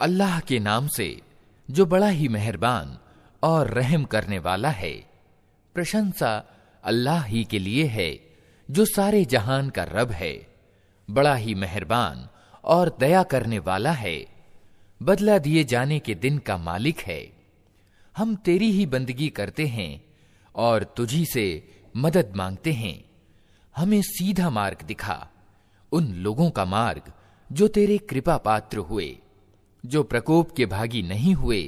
अल्लाह के नाम से जो बड़ा ही मेहरबान और रहम करने वाला है। प्रशंसा अल्लाह ही के लिए है जो सारे जहान का रब है, बड़ा ही मेहरबान और दया करने वाला है, बदला दिए जाने के दिन का मालिक है। हम तेरी ही बंदगी करते हैं और तुझी से मदद मांगते हैं। हमें सीधा मार्ग दिखा, उन लोगों का मार्ग जो तेरे कृपा पात्र हुए, जो प्रकोप के भागी नहीं हुए,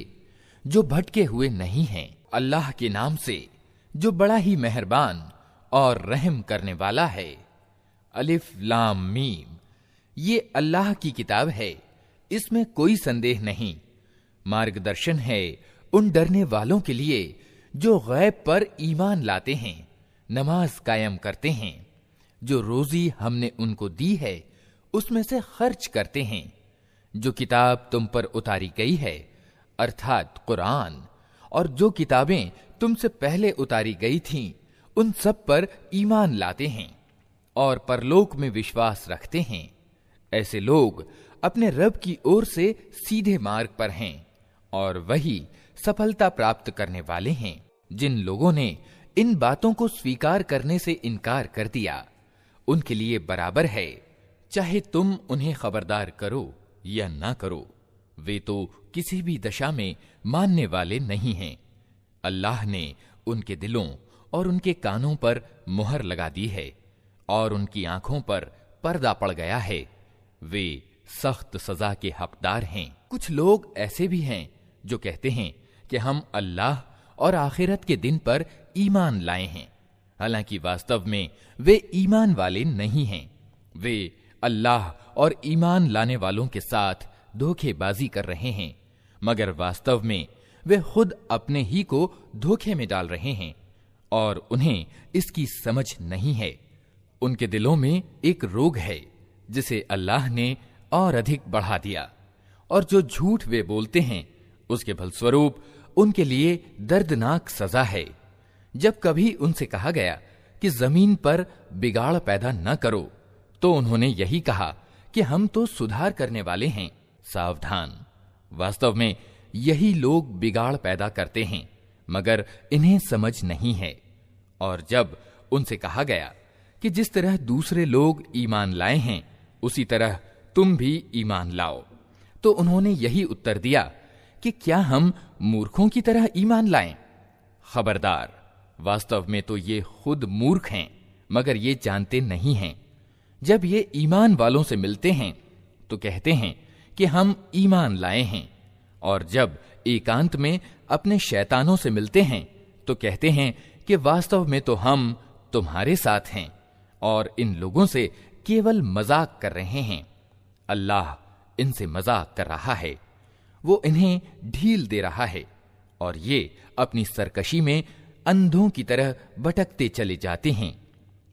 जो भटके हुए नहीं हैं। अल्लाह के नाम से जो बड़ा ही मेहरबान और रहम करने वाला है। अलिफ लाम मीम, ये अल्लाह की किताब है, इसमें कोई संदेह नहीं। मार्गदर्शन है उन डरने वालों के लिए जो गैब पर ईमान लाते हैं, नमाज कायम करते हैं, जो रोजी हमने उनको दी है उसमें से खर्च करते हैं, जो किताब तुम पर उतारी गई है अर्थात कुरान, और जो किताबें तुमसे पहले उतारी गई थीं उन सब पर ईमान लाते हैं और परलोक में विश्वास रखते हैं। ऐसे लोग अपने रब की ओर से सीधे मार्ग पर हैं और वही सफलता प्राप्त करने वाले हैं। जिन लोगों ने इन बातों को स्वीकार करने से इनकार कर दिया, उनके लिए बराबर है, चाहे तुम उन्हें खबरदार करो या ना करो, वे तो किसी भी दशा में मानने वाले नहीं हैं। अल्लाह ने उनके दिलों और उनके कानों पर मुहर लगा दी है और उनकी आंखों पर पर्दा पड़ गया है। वे सख्त सजा के हकदार हैं। कुछ लोग ऐसे भी हैं जो कहते हैं कि हम अल्लाह और आखिरत के दिन पर ईमान लाए हैं, हालांकि वास्तव में वे ईमान वाले नहीं हैं। वे अल्लाह और ईमान लाने वालों के साथ धोखेबाजी कर रहे हैं, मगर वास्तव में वे खुद अपने ही को धोखे में डाल रहे हैं और उन्हें इसकी समझ नहीं है। उनके दिलों में एक रोग है जिसे अल्लाह ने और अधिक बढ़ा दिया, और जो झूठ वे बोलते हैं उसके फलस्वरूप उनके लिए दर्दनाक सजा है। जब कभी उनसे कहा गया कि जमीन पर बिगाड़ पैदा न करो, तो उन्होंने यही कहा कि हम तो सुधार करने वाले हैं। सावधान, वास्तव में यही लोग बिगाड़ पैदा करते हैं, मगर इन्हें समझ नहीं है। और जब उनसे कहा गया कि जिस तरह दूसरे लोग ईमान लाए हैं उसी तरह तुम भी ईमान लाओ, तो उन्होंने यही उत्तर दिया कि क्या हम मूर्खों की तरह ईमान लाएं? खबरदार, वास्तव में तो ये खुद मूर्ख हैं, मगर ये जानते नहीं हैं। जब ये ईमान वालों से मिलते हैं तो कहते हैं कि हम ईमान लाए हैं, और जब एकांत में अपने शैतानों से मिलते हैं तो कहते हैं कि वास्तव में तो हम तुम्हारे साथ हैं और इन लोगों से केवल मजाक कर रहे हैं। अल्लाह इनसे मजाक कर रहा है, वो इन्हें ढील दे रहा है और ये अपनी सरकशी में अंधों की तरह भटकते चले जाते हैं।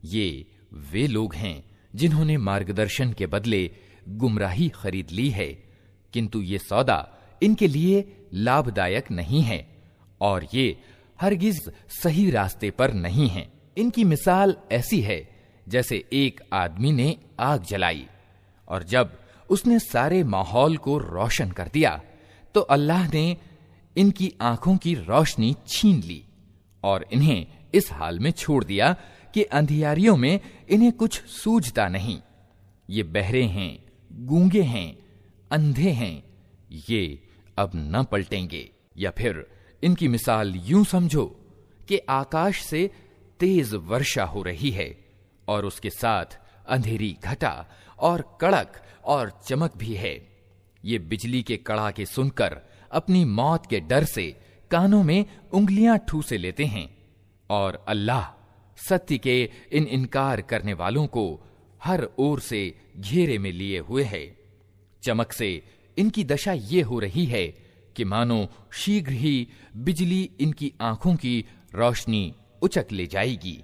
ये वे लोग हैं जिन्होंने मार्गदर्शन के बदले गुमराही खरीद ली है, किंतु ये सौदा इनके लिए लाभदायक नहीं है और ये हरगिज सही रास्ते पर नहीं है। इनकी मिसाल ऐसी है जैसे एक आदमी ने आग जलाई और जब उसने सारे माहौल को रोशन कर दिया तो अल्लाह ने इनकी आंखों की रोशनी छीन ली और इन्हें इस हाल में छोड़ दिया कि अंधियारियों में इन्हें कुछ सूझता नहीं। ये बहरे हैं, गूंगे हैं, अंधे हैं, ये अब न पलटेंगे। या फिर इनकी मिसाल यूं समझो कि आकाश से तेज वर्षा हो रही है और उसके साथ अंधेरी घटा और कड़क और चमक भी है। ये बिजली के कड़ाके सुनकर अपनी मौत के डर से कानों में उंगलियां ठूसे लेते हैं और अल्लाह सत्य के इन इनकार करने वालों को हर ओर से घेरे में लिए हुए है। चमक से इनकी दशा ये हो रही है कि मानो शीघ्र ही बिजली इनकी आंखों की रोशनी उचक ले जाएगी।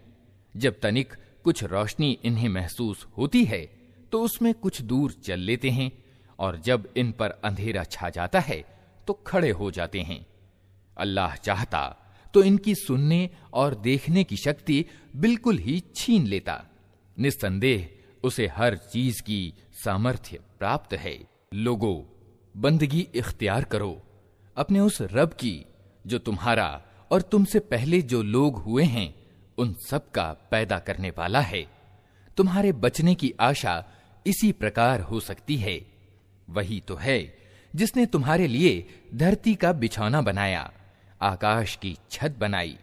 जब तनिक कुछ रोशनी इन्हें महसूस होती है तो उसमें कुछ दूर चल लेते हैं और जब इन पर अंधेरा छा जाता है तो खड़े हो जाते हैं। अल्लाह चाहता तो इनकी सुनने और देखने की शक्ति बिल्कुल ही छीन लेता। निस्संदेह उसे हर चीज की सामर्थ्य प्राप्त है। लोगों, बंदगी इख्तियार करो अपने उस रब की जो तुम्हारा और तुमसे पहले जो लोग हुए हैं उन सब का पैदा करने वाला है। तुम्हारे बचने की आशा इसी प्रकार हो सकती है। वही तो है जिसने तुम्हारे लिए धरती का बिछौना बनाया, आकाश की छत बनाई,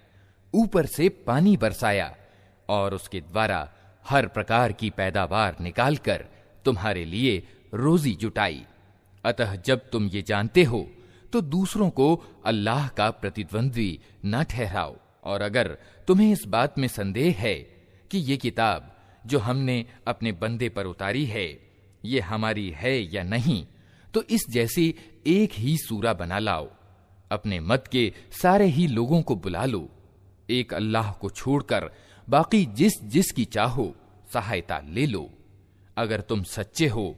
ऊपर से पानी बरसाया और उसके द्वारा हर प्रकार की पैदावार निकालकर तुम्हारे लिए रोजी जुटाई। अतः जब तुम ये जानते हो तो दूसरों को अल्लाह का प्रतिद्वंद्वी न ठहराओ। और अगर तुम्हें इस बात में संदेह है कि ये किताब जो हमने अपने बंदे पर उतारी है ये हमारी है या नहीं, तो इस जैसी एक ही सूरा बना लाओ, अपने मत के सारे ही लोगों को बुला लो, एक अल्लाह को छोड़कर बाकी जिस जिस की चाहो सहायता ले लो। अगर तुम सच्चे हो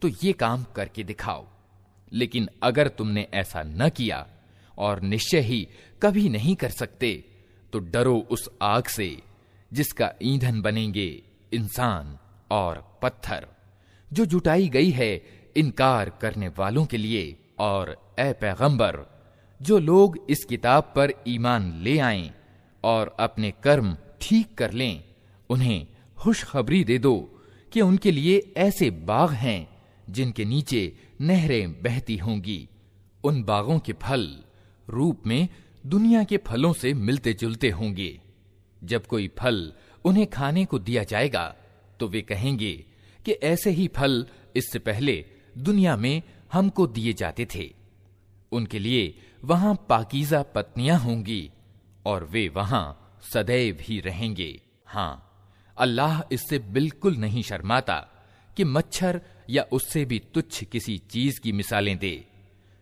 तो ये काम करके दिखाओ। लेकिन अगर तुमने ऐसा न किया और निश्चय ही कभी नहीं कर सकते तो डरो उस आग से जिसका ईंधन बनेंगे इंसान और पत्थर, जो जुटाई गई है इनकार करने वालों के लिए। और ए पैगंबर, जो लोग इस किताब पर ईमान ले आएं और अपने कर्म ठीक कर लें, उन्हें खुशखबरी दे दो कि उनके लिए ऐसे बाग हैं जिनके नीचे नहरें बहती होंगी। उन बागों के फल रूप में दुनिया के फलों से मिलते जुलते होंगे। जब कोई फल उन्हें खाने को दिया जाएगा तो वे कहेंगे कि ऐसे ही फल इससे पहले दुनिया में हमको दिए जाते थे। उनके लिए वहां पाकीज़ा पत्नियां होंगी और वे वहां सदैव ही रहेंगे। हां, अल्लाह इससे बिल्कुल नहीं शर्माता कि मच्छर या उससे भी तुच्छ किसी चीज की मिसालें दे।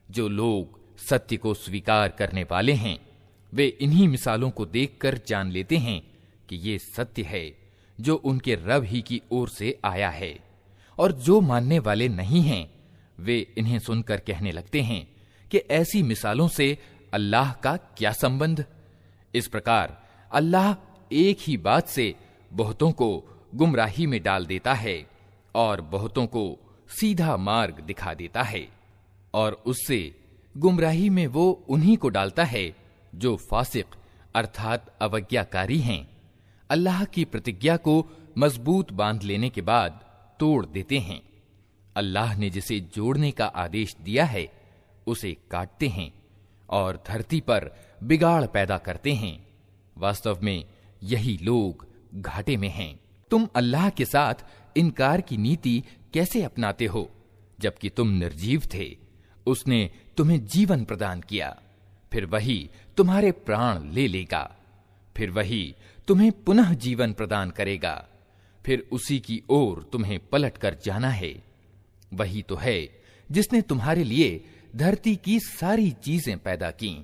जो लोग सत्य को स्वीकार करने वाले हैं वे इन्हीं मिसालों को देखकर जान लेते हैं कि ये सत्य है जो उनके रब ही की ओर से आया है। और जो मानने वाले नहीं हैं वे इन्हें सुनकर कहने लगते हैं कि ऐसी मिसालों से अल्लाह का क्या संबंध। इस प्रकार अल्लाह एक ही बात से बहुतों को गुमराही में डाल देता है और बहुतों को सीधा मार्ग दिखा देता है, और उससे गुमराही में वो उन्हीं को डालता है जो फासिक अर्थात अवज्ञाकारी हैं। अल्लाह की प्रतिज्ञा को मजबूत बांध लेने के बाद तोड़ देते हैं। अल्लाह ने जिसे जोड़ने का आदेश दिया है उसे काटते हैं और धरती पर बिगाड़ पैदा करते हैं। वास्तव में यही लोग घाटे में हैं। तुम अल्लाह के साथ इनकार की नीति कैसे अपनाते हो जबकि तुम निर्जीव थे? उसने तुम्हें जीवन प्रदान किया, फिर वही तुम्हारे प्राण ले लेगा, फिर वही तुम्हें पुनः जीवन प्रदान करेगा, फिर उसी की ओर तुम्हें पलट कर जाना है। वही तो है जिसने तुम्हारे लिए धरती की सारी चीजें पैदा की,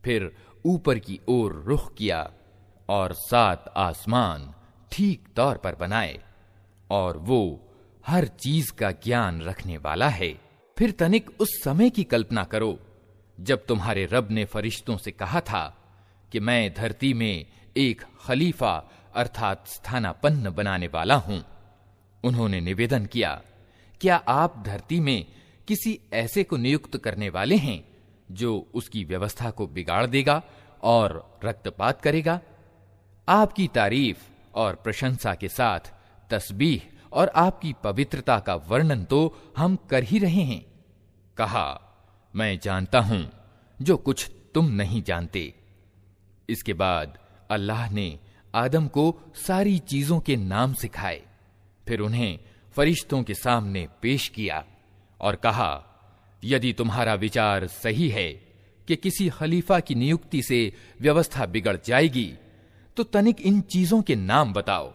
फिर ऊपर की ओर रुख किया और 7 आसमान ठीक तौर पर बनाए, और वो हर चीज का ज्ञान रखने वाला है। फिर तनिक उस समय की कल्पना करो जब तुम्हारे रब ने फरिश्तों से कहा था कि मैं धरती में एक खलीफा अर्थात स्थानापन्न बनाने वाला हूं। उन्होंने निवेदन किया, क्या आप धरती में किसी ऐसे को नियुक्त करने वाले हैं जो उसकी व्यवस्था को बिगाड़ देगा और रक्तपात करेगा? आपकी तारीफ और प्रशंसा के साथ तस्बीह और आपकी पवित्रता का वर्णन तो हम कर ही रहे हैं। कहा, मैं जानता हूं जो कुछ तुम नहीं जानते। इसके बाद अल्लाह ने आदम को सारी चीजों के नाम सिखाए, फिर उन्हें फरिश्तों के सामने पेश किया और कहा, यदि तुम्हारा विचार सही है कि किसी खलीफा की नियुक्ति से व्यवस्था बिगड़ जाएगी तो तनिक इन चीजों के नाम बताओ।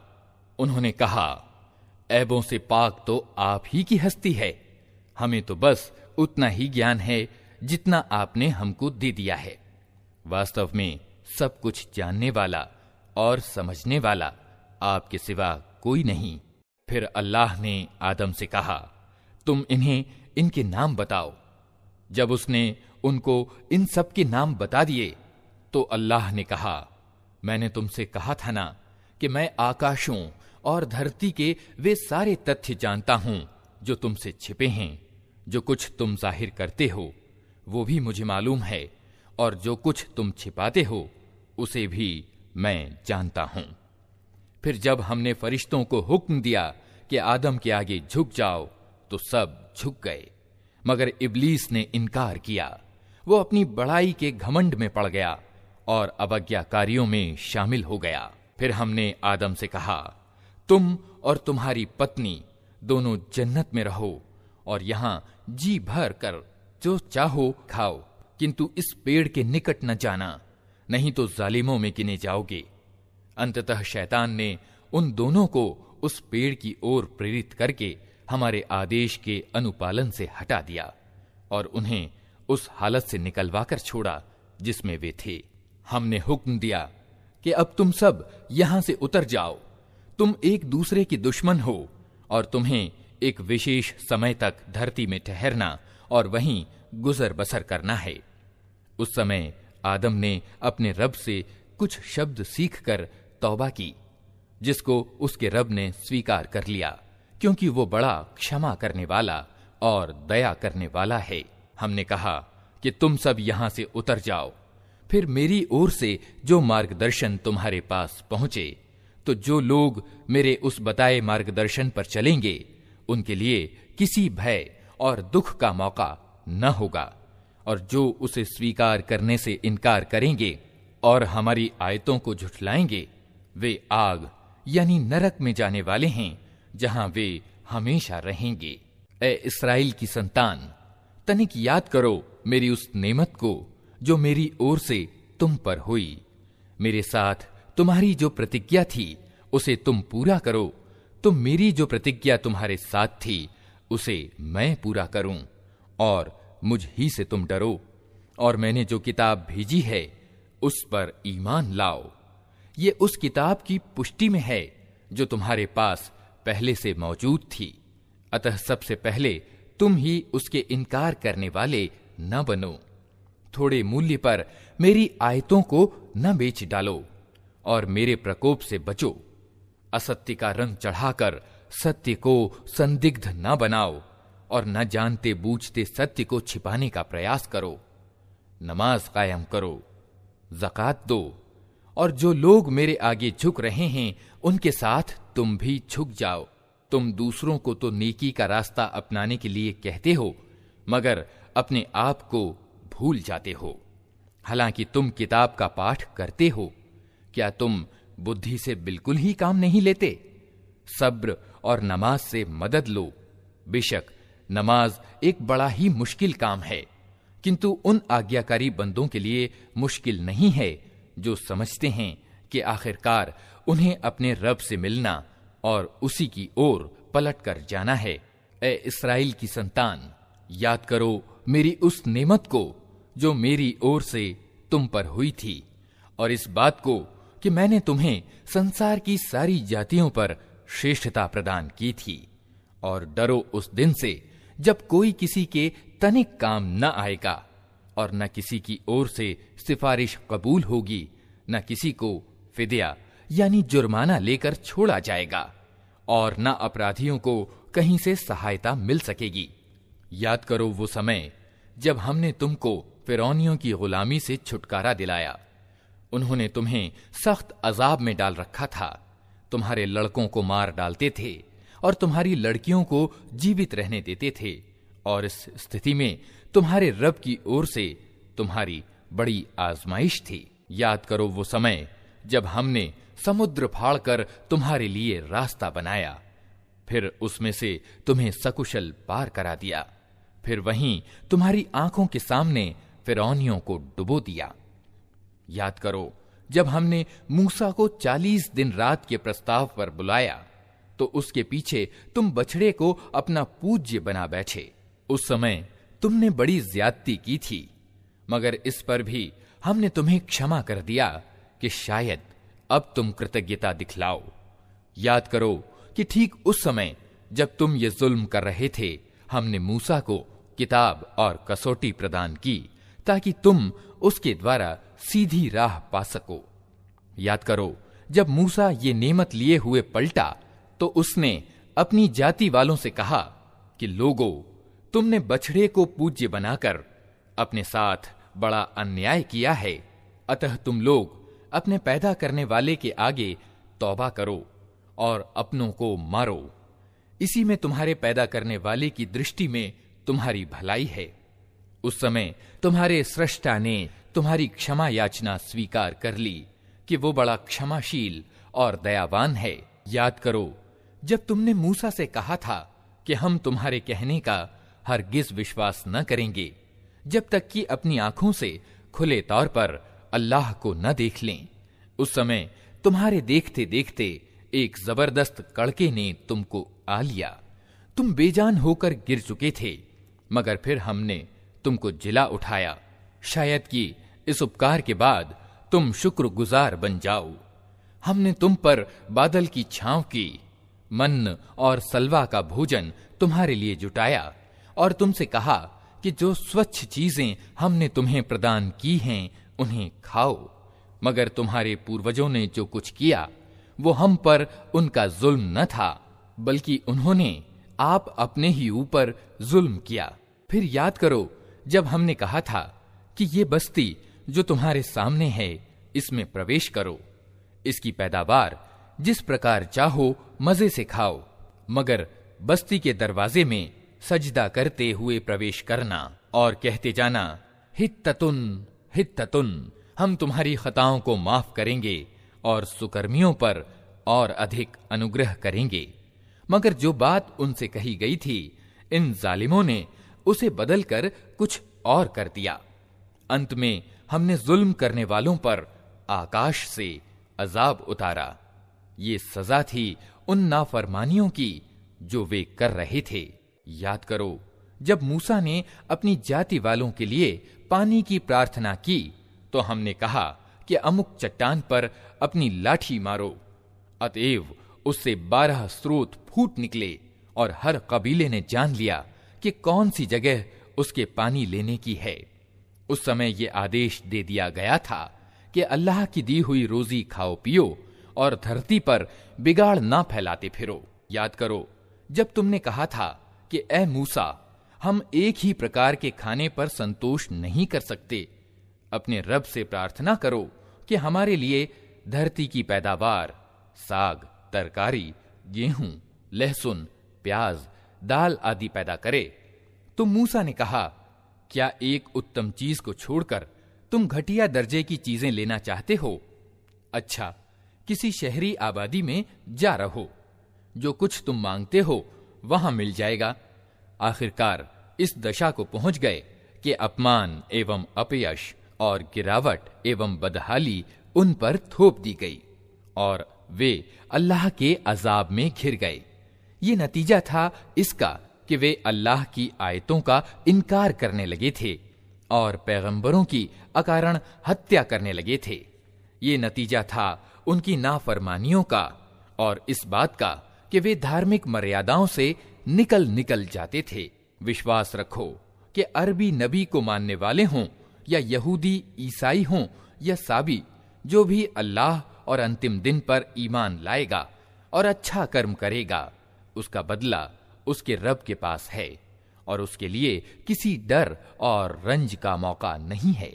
उन्होंने कहा, ऐबों से पाक तो आप ही की हस्ती है, हमें तो बस उतना ही ज्ञान है जितना आपने हमको दे दिया है। वास्तव में सब कुछ जानने वाला और समझने वाला आपके सिवा कोई नहीं। फिर अल्लाह ने आदम से कहा, तुम इन्हें इनके नाम बताओ। जब उसने उनको इन सब के नाम बता दिए तो अल्लाह ने कहा, मैंने तुमसे कहा था ना कि मैं आकाशों और धरती के वे सारे तथ्य जानता हूं जो तुमसे छिपे हैं। जो कुछ तुम जाहिर करते हो वो भी मुझे मालूम है, और जो कुछ तुम छिपाते हो उसे भी मैं जानता हूं। फिर जब हमने फरिश्तों को हुक्म दिया कि आदम के आगे झुक जाओ, तो सब झुक गए, मगर इब्लीस ने इनकार किया। वो अपनी बड़ाई के घमंड में पड़ गया और अवज्ञाकारियों में शामिल हो गया। फिर हमने आदम से कहा, तुम और तुम्हारी पत्नी दोनों जन्नत में रहो और यहां जी भर कर जो चाहो खाओ, किंतु इस पेड़ के निकट न जाना, नहीं तो जालिमों में गिने जाओगे। अंततः शैतान ने उन दोनों को उस पेड़ की ओर प्रेरित करके हमारे आदेश के अनुपालन से हटा दिया और उन्हें उस हालत से निकलवाकर छोड़ा जिसमें वे थे। हमने हुक्म दिया कि अब तुम सब यहां से उतर जाओ, तुम एक दूसरे के दुश्मन हो और तुम्हें एक विशेष समय तक धरती में ठहरना और वहीं गुजर बसर करना है। उस समय आदम ने अपने रब से कुछ शब्द सीखकर तौबा की, जिसको उसके रब ने स्वीकार कर लिया, क्योंकि वो बड़ा क्षमा करने वाला और दया करने वाला है। हमने कहा कि तुम सब यहां से उतर जाओ। फिर मेरी ओर से जो मार्गदर्शन तुम्हारे पास पहुंचे, तो जो लोग मेरे उस बताए मार्गदर्शन पर चलेंगे उनके लिए किसी भय और दुख का मौका न होगा, और जो उसे स्वीकार करने से इनकार करेंगे और हमारी आयतों को झुठलाएंगे, वे आग यानी नरक में जाने वाले हैं, जहां वे हमेशा रहेंगे। ए इस्राएल की संतान, तनिक याद करो मेरी उस नेमत को जो मेरी ओर से तुम पर हुई। मेरे साथ तुम्हारी जो प्रतिज्ञा थी उसे तुम पूरा करो, तो मेरी जो प्रतिज्ञा तुम्हारे साथ थी उसे मैं पूरा करूं, और मुझ ही से तुम डरो, और मैंने जो किताब भेजी है उस पर ईमान लाओ। ये उस किताब की पुष्टि में है जो तुम्हारे पास पहले से मौजूद थी। अतः सबसे पहले तुम ही उसके इनकार करने वाले न बनो। थोड़े मूल्य पर मेरी आयतों को न बेच डालो और मेरे प्रकोप से बचो। असत्य का रंग चढ़ाकर सत्य को संदिग्ध न बनाओ और न जानते बूझते सत्य को छिपाने का प्रयास करो। नमाज कायम करो, ज़कात दो, और जो लोग मेरे आगे झुक रहे हैं उनके साथ तुम भी झुक जाओ। तुम दूसरों को तो नेकी का रास्ता अपनाने के लिए कहते हो, मगर अपने आप को भूल जाते हो। हालांकि तुम किताब का पाठ करते हो, क्या तुम बुद्धि से बिल्कुल ही काम नहीं लेते? सब्र और नमाज से मदद लो। बेशक नमाज एक बड़ा ही मुश्किल काम है, किंतु उन आज्ञाकारी बंदों के लिए मुश्किल नहीं है जो समझते हैं कि आखिरकार उन्हें अपने रब से मिलना और उसी की ओर पलट कर जाना है। ए इस्राएल की संतान, याद करो मेरी उस नेमत को जो मेरी ओर से तुम पर हुई थी, और इस बात को कि मैंने तुम्हें संसार की सारी जातियों पर श्रेष्ठता प्रदान की थी। और डरो उस दिन से जब कोई किसी के तनिक काम न आएगा और न किसी की ओर से सिफारिश कबूल होगी, न किसी को फिदिया यानी जुर्माना लेकर छोड़ा जाएगा, और न अपराधियों को कहीं से सहायता मिल सकेगी। याद करो वो समय जब हमने तुमको फिरौनियों की गुलामी से छुटकारा दिलाया। उन्होंने तुम्हें सख्त अजाब में डाल रखा था। तुम्हारे लड़कों को मार डालते थे और तुम्हारी लड़कियों को जीवित रहने देते थे, और इस स्थिति में तुम्हारे रब की ओर से तुम्हारी बड़ी आजमाइश थी। याद करो वो समय जब हमने समुद्र फाड़कर तुम्हारे लिए रास्ता बनाया, फिर उसमें से तुम्हें सकुशल पार करा दिया, फिर वहीं तुम्हारी आंखों के सामने फिरौनियों को डुबो दिया। याद करो जब हमने मूसा को 40 दिन रात के प्रस्ताव पर बुलाया, तो उसके पीछे तुम बछड़े को अपना पूज्य बना बैठे। उस समय तुमने बड़ी ज्यादती की थी, मगर इस पर भी हमने तुम्हें क्षमा कर दिया कि शायद अब तुम कृतज्ञता दिखलाओ। याद करो कि ठीक उस समय जब तुम ये जुल्म कर रहे थे, हमने मूसा को किताब और कसौटी प्रदान की ताकि तुम उसके द्वारा सीधी राह पा सको। याद करो जब मूसा ये नेमत लिए हुए पलटा, तो उसने अपनी जाति वालों से कहा कि लोगों, तुमने बछड़े को पूज्य बनाकर अपने साथ बड़ा अन्याय किया है। अतः तुम लोग अपने पैदा करने वाले के आगे तौबा करो और अपनों को मारो। इसी में तुम्हारे पैदा करने वाले की दृष्टि में तुम्हारी भलाई है। उस समय तुम्हारे सृष्टा ने तुम्हारी क्षमा याचना स्वीकार कर ली कि वो बड़ा क्षमाशील और दयावान है। याद करो जब तुमने मूसा से कहा था कि हम तुम्हारे कहने का हरगिज विश्वास न करेंगे जब तक कि अपनी आंखों से खुले तौर पर अल्लाह को न देख लें। उस समय तुम्हारे देखते देखते एक जबरदस्त कड़के ने तुमको आ लिया। तुम बेजान होकर गिर चुके थे, मगर फिर हमने तुमको जिला उठाया। शायद कि इस उपकार के बाद तुम शुक्रगुजार बन जाओ। हमने तुम पर बादल की छांव की, मन्न और सलवा का भोजन तुम्हारे लिए जुटाया और तुमसे कहा कि जो स्वच्छ चीजें हमने तुम्हें प्रदान की हैं उन्हें खाओ। मगर तुम्हारे पूर्वजों ने जो कुछ किया वो हम पर उनका जुल्म न था, बल्कि उन्होंने आप अपने ही ऊपर जुल्म किया। फिर याद करो जब हमने कहा था कि ये बस्ती जो तुम्हारे सामने है इसमें प्रवेश करो, इसकी पैदावार जिस प्रकार चाहो मजे से खाओ, मगर बस्ती के दरवाजे में सजदा करते हुए प्रवेश करना और कहते जाना हित्ततुन हित्ततुन, हम तुम्हारी खताओं को माफ करेंगे और सुकर्मियों पर और अधिक अनुग्रह करेंगे। मगर जो बात उनसे कही गई थी इन जालिमों ने उसे बदलकर कुछ और कर दिया। अंत में हमने जुल्म करने वालों पर आकाश से अजाब उतारा। ये सजा थी उन नाफरमानियों की जो वे कर रहे थे। याद करो जब मूसा ने अपनी जाति वालों के लिए पानी की प्रार्थना की तो हमने कहा कि अमुक चट्टान पर अपनी लाठी मारो। अतएव उससे 12 स्रोत फूट निकले और हर कबीले ने जान लिया कि कौन सी जगह उसके पानी लेने की है। उस समय ये आदेश दे दिया गया था कि अल्लाह की दी हुई रोजी खाओ पियो और धरती पर बिगाड़ ना फैलाते फिरो। याद करो जब तुमने कहा था कि ए मूसा, हम एक ही प्रकार के खाने पर संतोष नहीं कर सकते। अपने रब से प्रार्थना करो कि हमारे लिए धरती की पैदावार, साग, तरकारी, गेहूं, लहसुन, प्याज, दाल आदि पैदा करे। तो मूसा ने कहा, क्या एक उत्तम चीज को छोड़कर तुम घटिया दर्जे की चीजें लेना चाहते हो? अच्छा, किसी शहरी आबादी में जा रहो, जो कुछ तुम मांगते हो वहां मिल जाएगा। आखिरकार इस दशा को पहुंच गए कि अपमान एवं अपयश और गिरावट एवं बदहाली उन पर थोप दी गई और वे अल्लाह के अजाब में घिर गए। ये नतीजा था इसका कि वे अल्लाह की आयतों का इनकार करने लगे थे और पैगंबरों की अकारण हत्या करने लगे थे। ये नतीजा था उनकी नाफरमानियों का और इस बात का कि वे धार्मिक मर्यादाओं से निकल जाते थे। विश्वास रखो कि अरबी नबी को मानने वाले हों या यहूदी ईसाई हों या साबी, जो भी अल्लाह और अंतिम दिन पर ईमान लाएगा और अच्छा कर्म करेगा, उसका बदला उसके रब के पास है और उसके लिए किसी डर और रंज का मौका नहीं है।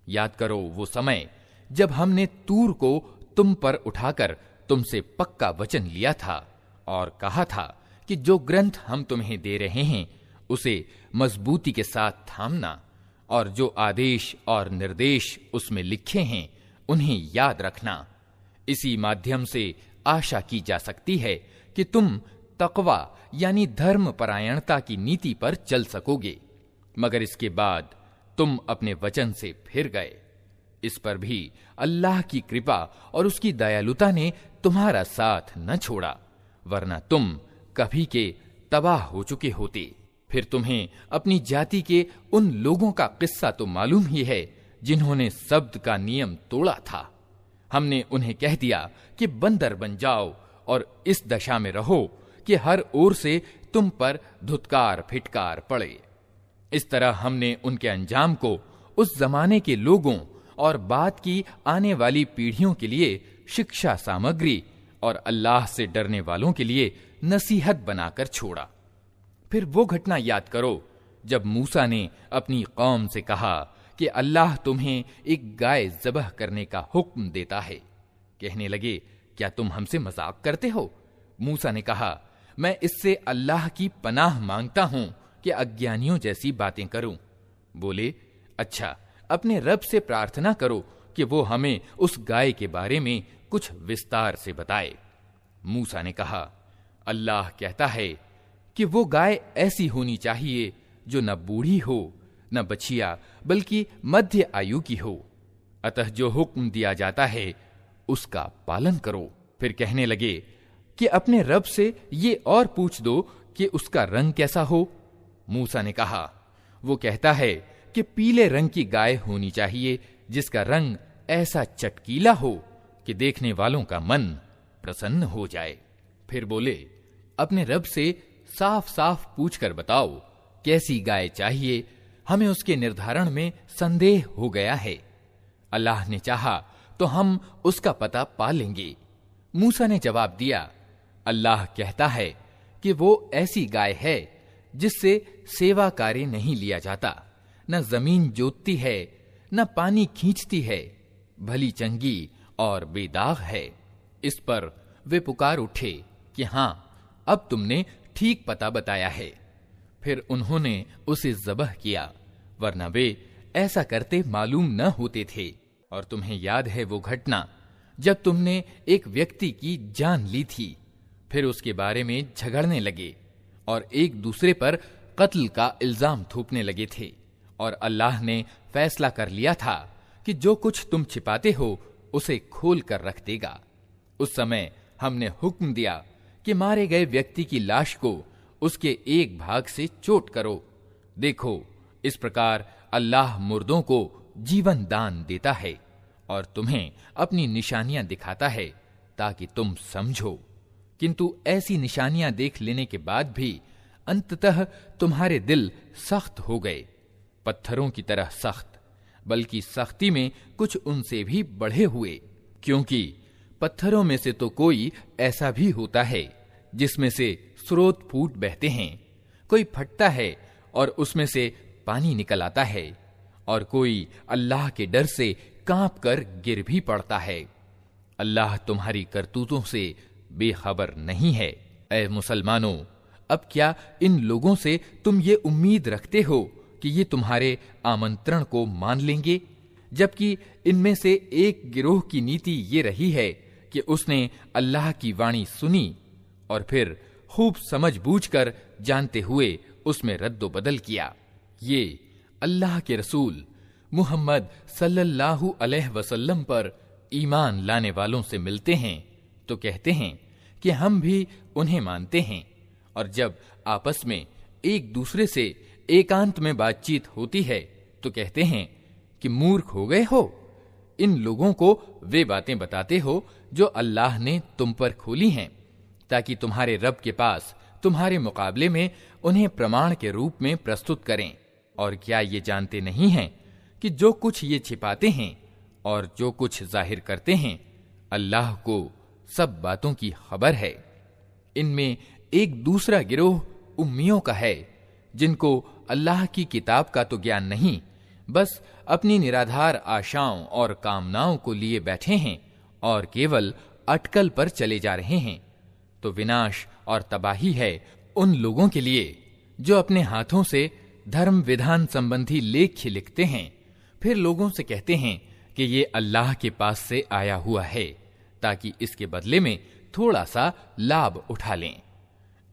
याद करो वो समय जब हमने तूर को तुम पर उठाकर तुमसे पक्का वचन लिया था और कहा था कि जो ग्रंथ हम तुम्हें दे रहे हैं उसे मजबूती के साथ थामना और जो आदेश और निर्देश उसमें लिखे हैं उन्हें याद रखना। इसी माध्यम से आशा की जा सकती है कि तुम तकवा यानी धर्म परायणता की नीति पर चल सकोगे, मगर इसके बाद तुम अपने वचन से फिर गए। इस पर भी अल्लाह की कृपा और उसकी दयालुता ने तुम्हारा साथ न छोड़ा, वरना तुम कभी के तबाह हो चुके होते। फिर तुम्हें अपनी जाति के उन लोगों का किस्सा तो मालूम ही है जिन्होंने शब्द का नियम तोड़ा था। हमने उन्हें कह दिया कि बंदर बन जाओ और इस दशा में रहो कि हर ओर से तुम पर धुतकार फिटकार पड़े। इस तरह हमने उनके अंजाम को उस जमाने के लोगों और बाद की आने वाली पीढ़ियों के लिए शिक्षा सामग्री और अल्लाह से डरने वालों के लिए नसीहत बनाकर छोड़ा। फिर वो घटना याद करो जब मूसा ने अपनी कौम से कहा कि अल्लाह तुम्हें एक गाय ज़बह करने का हुक्म देता है, कहने लगे, क्या तुम हमसे मजाक करते हो? मूसा ने कहा, मैं इससे अल्लाह की पनाह मांगता हूं कि अज्ञानियों जैसी बातें करूं। बोले, अच्छा, अपने रब से प्रार्थना करो कि वो हमें उस गाय के बारे में कुछ विस्तार से बताए। मूसा ने कहा, अल्लाह कहता है कि वो गाय ऐसी होनी चाहिए जो न बूढ़ी हो न बछिया, बल्कि मध्य आयु की हो। अतः जो हुक्म दिया जाता है उसका पालन करो। फिर कहने लगे कि अपने रब से ये और पूछ दो कि उसका रंग कैसा हो। मूसा ने कहा, वो कहता है कि पीले रंग की गाय होनी चाहिए जिसका रंग ऐसा चटकीला हो कि देखने वालों का मन प्रसन्न हो जाए। फिर बोले, अपने रब से साफ साफ पूछकर बताओ कैसी गाय चाहिए, हमें उसके निर्धारण में संदेह हो गया है। अल्लाह ने चाहा तो हम उसका पता पा लेंगे। मूसा ने जवाब दिया, अल्लाह कहता है कि वो ऐसी गाय है जिससे सेवा कार्य नहीं लिया जाता, न जमीन जोतती है न पानी खींचती है, भली चंगी और बेदाग है। इस पर वे पुकार उठे कि हां, अब तुमने ठीक पता बताया है। फिर उन्होंने उसे ज़बह किया, वरना वे ऐसा करते मालूम न होते थे। और तुम्हें याद है वो घटना जब तुमने एक व्यक्ति की जान ली थी, फिर उसके बारे में झगड़ने लगे और एक दूसरे पर कत्ल का इल्जाम थोपने लगे थे, और अल्लाह ने फैसला कर लिया था कि जो कुछ तुम छिपाते हो उसे खोल कर रख देगा। उस समय हमने हुक्म दिया कि मारे गए व्यक्ति की लाश को उसके एक भाग से चोट करो। देखो, इस प्रकार अल्लाह मुर्दों को जीवन दान देता है और तुम्हें अपनी निशानियां दिखाता है ताकि तुम समझो। किंतु ऐसी निशानियां देख लेने के बाद भी अंततः तुम्हारे दिल सख्त हो गए, पत्थरों की तरह सख्त, बल्कि सख्ती में कुछ उनसे भी बढ़े हुए। क्योंकि पत्थरों में से तो कोई ऐसा भी होता है जिसमें से स्रोत फूट बहते हैं, कोई फटता है और उसमें से पानी निकल आता है, और कोई अल्लाह के डर से कांप कर गिर भी पड़ता है। अल्लाह तुम्हारी करतूतों से बेखबर नहीं है। ऐ मुसलमानों, अब क्या इन लोगों से तुम ये उम्मीद रखते हो कि ये तुम्हारे आमंत्रण को मान लेंगे, जबकि इनमें से एक गिरोह की नीति ये रही है कि उसने अल्लाह की वाणी सुनी और फिर खूब समझ बूझकर जानते हुए उसमें रद्दो बदल किया। ये अल्लाह के रसूल मुहम्मद सल्लल्लाहु अलैहि वसल्लम पर ईमान लाने वालों से मिलते हैं तो कहते हैं कि हम भी उन्हें मानते हैं, और जब आपस में एक दूसरे से एकांत में बातचीत होती है तो कहते हैं कि मूर्ख हो गए हो, इन लोगों को वे बातें बताते हो जो अल्लाह ने तुम पर खोली हैं, ताकि तुम्हारे रब के पास तुम्हारे मुकाबले में उन्हें प्रमाण के रूप में प्रस्तुत करें। और क्या ये जानते नहीं हैं कि जो कुछ ये छिपाते हैं और जो कुछ जाहिर करते हैं, अल्लाह को सब बातों की खबर है। इनमें एक दूसरा गिरोह उम्मियों का है, जिनको अल्लाह की किताब का तो ज्ञान नहीं, बस अपनी निराधार आशाओं और कामनाओं को लिए बैठे हैं और केवल अटकल पर चले जा रहे हैं। तो विनाश और तबाही है उन लोगों के लिए जो अपने हाथों से धर्म विधान संबंधी लेख लिखते हैं, फिर लोगों से कहते हैं कि ये अल्लाह के पास से आया हुआ है, ताकि इसके बदले में थोड़ा सा लाभ उठा लें।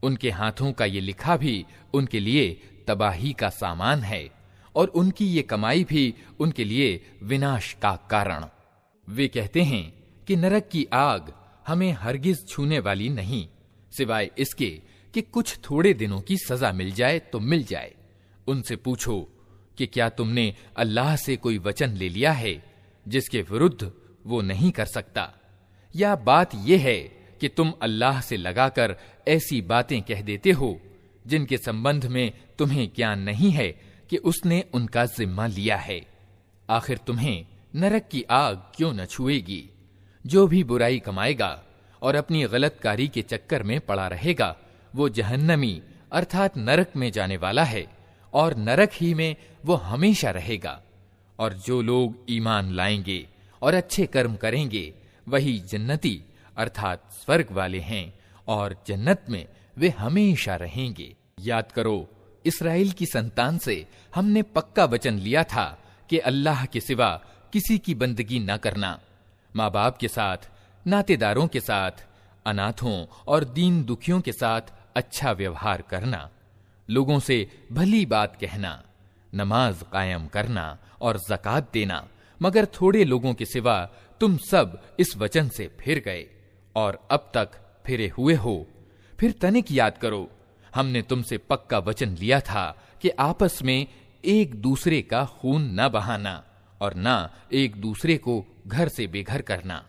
उनके हाथों का ये लिखा भी उनके लिए तबाही का सामान है, और उनकी ये कमाई भी उनके लिए विनाश का कारण। वे कहते हैं कि नरक की आग हमें हरगिज छूने वाली नहीं, सिवाय इसके कि कुछ थोड़े दिनों की सजा मिल जाए तो मिल जाए। उनसे पूछो कि क्या तुमने अल्लाह से कोई वचन ले लिया है जिसके विरुद्ध वो नहीं कर सकता, या बात यह है कि तुम अल्लाह से लगाकर ऐसी बातें कह देते हो जिनके संबंध में तुम्हें ज्ञान नहीं है कि उसने उनका जिम्मा लिया है। आखिर तुम्हें नरक की आग क्यों न छुएगी? जो भी बुराई कमाएगा और अपनी गलतकारी के चक्कर में पड़ा रहेगा, वो जहन्नमी अर्थात नरक में जाने वाला है, और नरक ही में वो हमेशा रहेगा। और जो लोग ईमान लाएंगे और अच्छे कर्म करेंगे वही जन्नती अर्थात स्वर्ग वाले हैं और जन्नत में वे हमेशा रहेंगे। याद करो, इस्राएल की संतान से हमने पक्का वचन लिया था कि अल्लाह के सिवा किसी की बंदगी न करना, माँ बाप के साथ, नातेदारों के साथ, अनाथों और दीन दुखियों के साथ अच्छा व्यवहार करना, लोगों से भली बात कहना, नमाज कायम करना और ज़कात देना, मगर थोड़े लोगों के सिवा तुम सब इस वचन से फिर गए और अब तक फिरे हुए हो। फिर तनिक याद करो, हमने तुमसे पक्का वचन लिया था कि आपस में एक दूसरे का खून न बहाना और न एक दूसरे को घर से बेघर करना।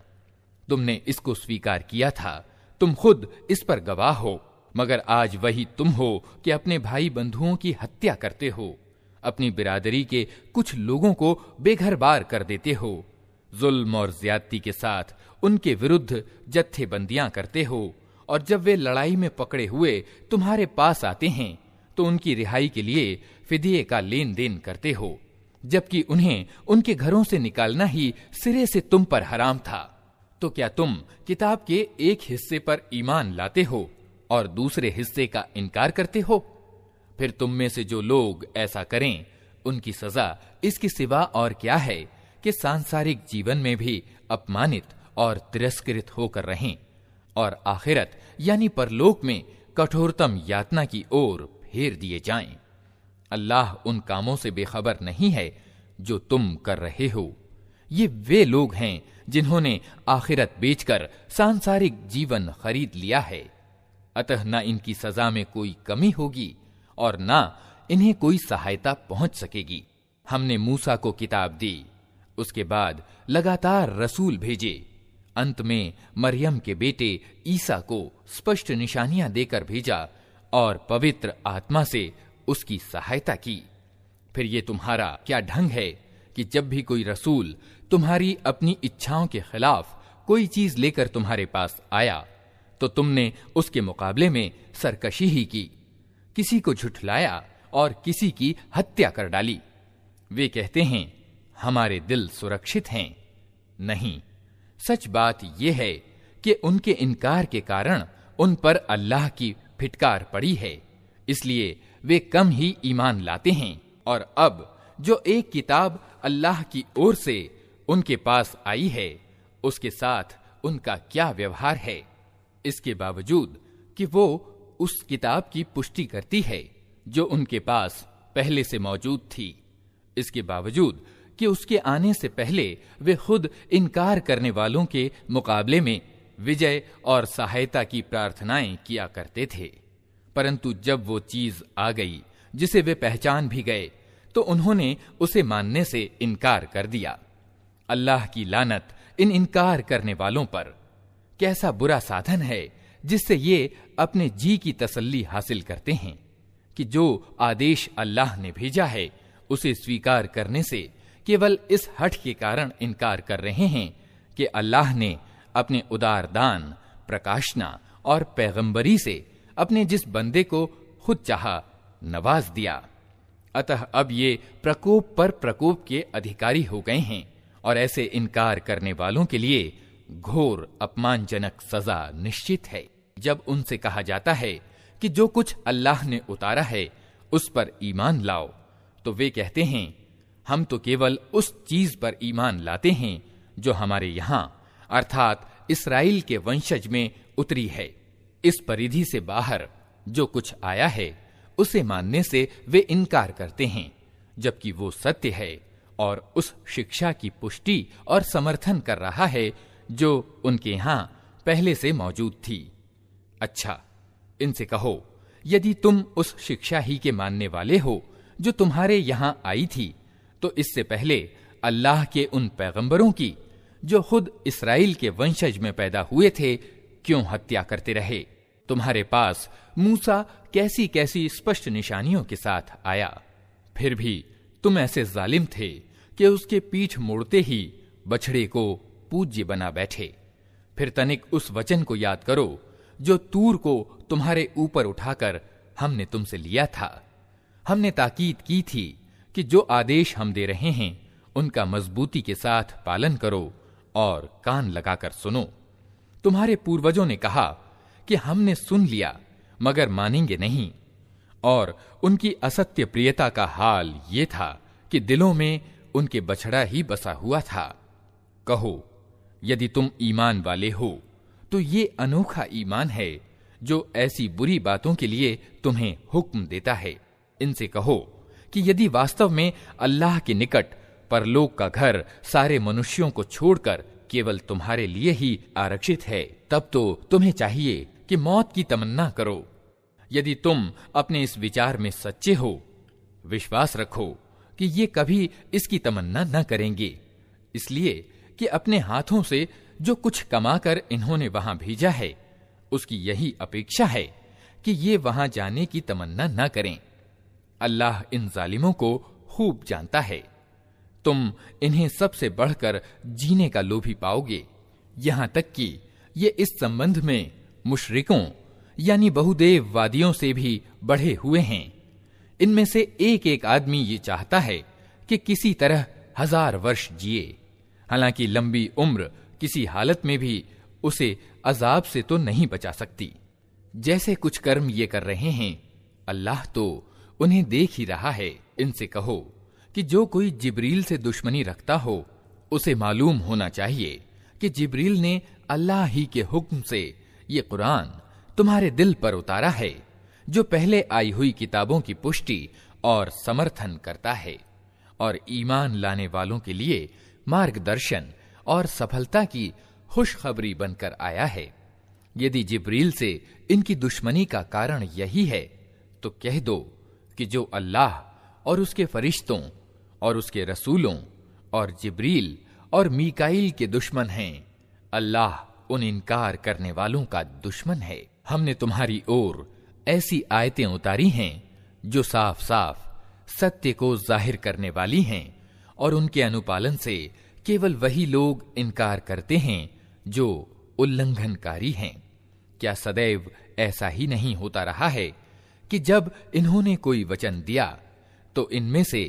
तुमने इसको स्वीकार किया था, तुम खुद इस पर गवाह हो, मगर आज वही तुम हो कि अपने भाई बंधुओं की हत्या करते हो, अपनी बिरादरी के कुछ लोगों को बेघर-बार कर देते हो, जुल्म और ज्यादती के साथ उनके विरुद्ध जत्थेबंदियां करते हो, और जब वे लड़ाई में पकड़े हुए तुम्हारे पास आते हैं तो उनकी रिहाई के लिए फिदिये का लेन देन करते हो, जबकि उन्हें उनके घरों से निकालना ही सिरे से तुम पर हराम था। तो क्या तुम किताब के एक हिस्से पर ईमान लाते हो और दूसरे हिस्से का इनकार करते हो? फिर तुम में से जो लोग ऐसा करें उनकी सजा इसके सिवा और क्या है कि सांसारिक जीवन में भी अपमानित और तिरस्कृत होकर रहें और आखिरत यानी परलोक में कठोरतम यातना की ओर फेर दिए जाएं। अल्लाह उन कामों से बेखबर नहीं है जो तुम कर रहे हो। ये वे लोग हैं जिन्होंने आखिरत बेचकर सांसारिक जीवन खरीद लिया है। अतः न इनकी सजा में कोई कमी होगी और न इन्हें कोई सहायता पहुंच सकेगी। हमने मूसा को किताब दी, उसके बाद लगातार रसूल भेजे, अंत में मरियम के बेटे ईसा को स्पष्ट निशानियां देकर भेजा और पवित्र आत्मा से उसकी सहायता की। फिर ये तुम्हारा क्या ढंग है कि जब भी कोई रसूल तुम्हारी अपनी इच्छाओं के खिलाफ कोई चीज लेकर तुम्हारे पास आया तो तुमने उसके मुकाबले में सरकशी ही की, किसी को झुठलाया और किसी की हत्या कर डाली। वे कहते हैं हमारे दिल सुरक्षित हैं। नहीं, सच बात यह है कि उनके इनकार के कारण उन पर अल्लाह की फिटकार पड़ी है, इसलिए वे कम ही ईमान लाते हैं। और अब जो एक किताब अल्लाह की ओर से उनके पास आई है उसके साथ उनका क्या व्यवहार है, इसके बावजूद कि वो उस किताब की पुष्टि करती है जो उनके पास पहले से मौजूद थी, इसके बावजूद कि उसके आने से पहले वे खुद इनकार करने वालों के मुकाबले में विजय और सहायता की प्रार्थनाएं किया करते थे। परंतु जब वो चीज आ गई जिसे वे पहचान भी गए तो उन्होंने उसे मानने से इनकार कर दिया। अल्लाह की लानत इन इनकार करने वालों पर। कैसा बुरा साधन है जिससे ये अपने जी की तसल्ली हासिल करते हैं कि जो आदेश अल्लाह ने भेजा है उसे स्वीकार करने से केवल इस हठ के कारण इनकार कर रहे हैं कि अल्लाह ने अपने उदार दान, प्रकाशना और पैगंबरी से अपने जिस बंदे को खुद चाहा नवाज दिया। अतः अब ये प्रकोप पर प्रकोप के अधिकारी हो गए हैं और ऐसे इनकार करने वालों के लिए घोर अपमानजनक सजा निश्चित है। जब उनसे कहा जाता है कि जो कुछ अल्लाह ने उतारा है उस पर ईमान लाओ, तो वे कहते हैं हम तो केवल उस चीज पर ईमान लाते हैं जो हमारे यहाँ अर्थात इस्राएल के वंशज में उतरी है। इस परिधि से बाहर जो कुछ आया है उसे मानने से वे इनकार करते हैं, जबकि वो सत्य है और उस शिक्षा की पुष्टि और समर्थन कर रहा है जो उनके यहाँ पहले से मौजूद थी। अच्छा, इनसे कहो, यदि तुम उस शिक्षा ही के मानने वाले हो जो तुम्हारे यहाँ आई थी, तो इससे पहले अल्लाह के उन पैगंबरों की जो खुद इस्राएल के वंशज में पैदा हुए थे क्यों हत्या करते रहे? तुम्हारे पास मूसा कैसी कैसी स्पष्ट निशानियों के साथ आया, फिर भी तुम ऐसे जालिम थे कि उसके पीठ मोड़ते ही बछड़े को पूज्य बना बैठे। फिर तनिक उस वचन को याद करो जो तूर को तुम्हारे ऊपर उठाकर हमने तुमसे लिया था। हमने ताकीद की थी कि जो आदेश हम दे रहे हैं उनका मजबूती के साथ पालन करो और कान लगाकर सुनो। तुम्हारे पूर्वजों ने कहा कि हमने सुन लिया मगर मानेंगे नहीं, और उनकी असत्य प्रियता का हाल ये था कि दिलों में उनके बछड़ा ही बसा हुआ था। कहो, यदि तुम ईमान वाले हो तो ये अनोखा ईमान है जो ऐसी बुरी बातों के लिए तुम्हें हुक्म देता है। इनसे कहो कि यदि वास्तव में अल्लाह के निकट परलोक का घर सारे मनुष्यों को छोड़कर केवल तुम्हारे लिए ही आरक्षित है, तब तो तुम्हें चाहिए कि मौत की तमन्ना करो। यदि तुम अपने इस विचार में सच्चे हो, विश्वास रखो कि ये कभी इसकी तमन्ना न करेंगे, इसलिए कि अपने हाथों से जो कुछ कमाकर इन्होंने वहां भेजा है उसकी यही अपेक्षा है कि ये वहां जाने की तमन्ना न करें। अल्लाह इन जालिमों को खूब जानता है। तुम इन्हें सबसे बढ़कर जीने का लोभी पाओगे, यहां तक कि ये इस संबंध में मुशरिकों यानी बहुदेववादियों से भी बढ़े हुए हैं। इनमें से एक एक आदमी ये चाहता है कि किसी तरह 1000 वर्ष जिए, हालांकि लंबी उम्र किसी हालत में भी उसे अजाब से तो नहीं बचा सकती। जैसे कुछ कर्म ये कर रहे हैं, अल्लाह तो उन्हें देख ही रहा है। इनसे कहो कि जो कोई जिब्रील से दुश्मनी रखता हो उसे मालूम होना चाहिए कि जिब्रील ने अल्लाह ही के हुक्म से ये कुरान तुम्हारे दिल पर उतारा है, जो पहले आई हुई किताबों की पुष्टि और समर्थन करता है और ईमान लाने वालों के लिए मार्गदर्शन और सफलता की खुशखबरी बनकर आया है। यदि जिब्रील से इनकी दुश्मनी का कारण यही है तो कह दो कि जो अल्लाह और उसके फरिश्तों और उसके रसूलों और जिब्रील और मीकाईल के दुश्मन हैं, अल्लाह उन इनकार करने वालों का दुश्मन है। हमने तुम्हारी ओर ऐसी आयतें उतारी हैं जो साफ साफ सत्य को जाहिर करने वाली हैं, और उनके अनुपालन से केवल वही लोग इनकार करते हैं जो उल्लंघनकारी हैं। क्या सदैव ऐसा ही नहीं होता रहा है कि जब इन्होंने कोई वचन दिया तो इनमें से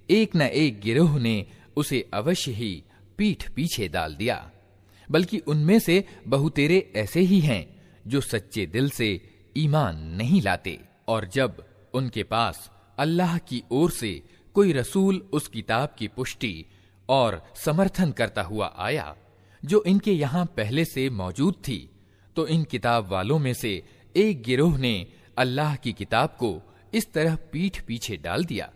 एक न एक गिरोह ने उसे अवश्य ही पीठ पीछे डाल दिया, बल्कि उनमें से बहुतेरे ऐसे ही हैं जो सच्चे दिल से ईमान नहीं लाते। और जब उनके पास अल्लाह की ओर से कोई रसूल उस किताब की पुष्टि और समर्थन करता हुआ आया जो इनके यहां पहले से मौजूद थी, तो इन किताब वालों में से एक गिरोह ने अल्लाह की किताब को इस तरह पीठ पीछे डाल दिया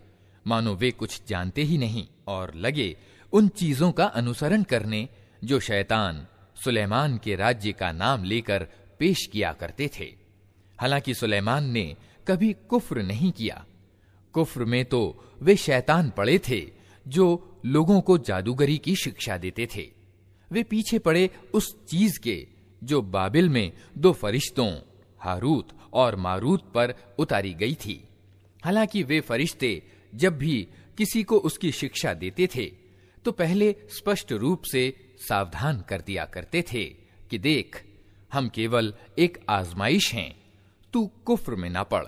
मानो वे कुछ जानते ही नहीं, और लगे उन चीजों का अनुसरण करने जो शैतान सुलेमान के राज्य का नाम लेकर पेश किया करते थे। हालांकि सुलेमान ने कभी कुफ्र नहीं किया। कुफ्र में तो वे शैतान पड़े थे जो लोगों को जादूगरी की शिक्षा देते थे। वे पीछे पड़े उस चीज के जो बाबिल में 2 फरिश्तों हारूत और मारूत पर उतारी गई थी। हालांकि वे फरिश्ते जब भी किसी को उसकी शिक्षा देते थे तो पहले स्पष्ट रूप से सावधान कर दिया करते थे कि देख, हम केवल एक आजमाइश हैं, तू कुफ्र में ना पड़।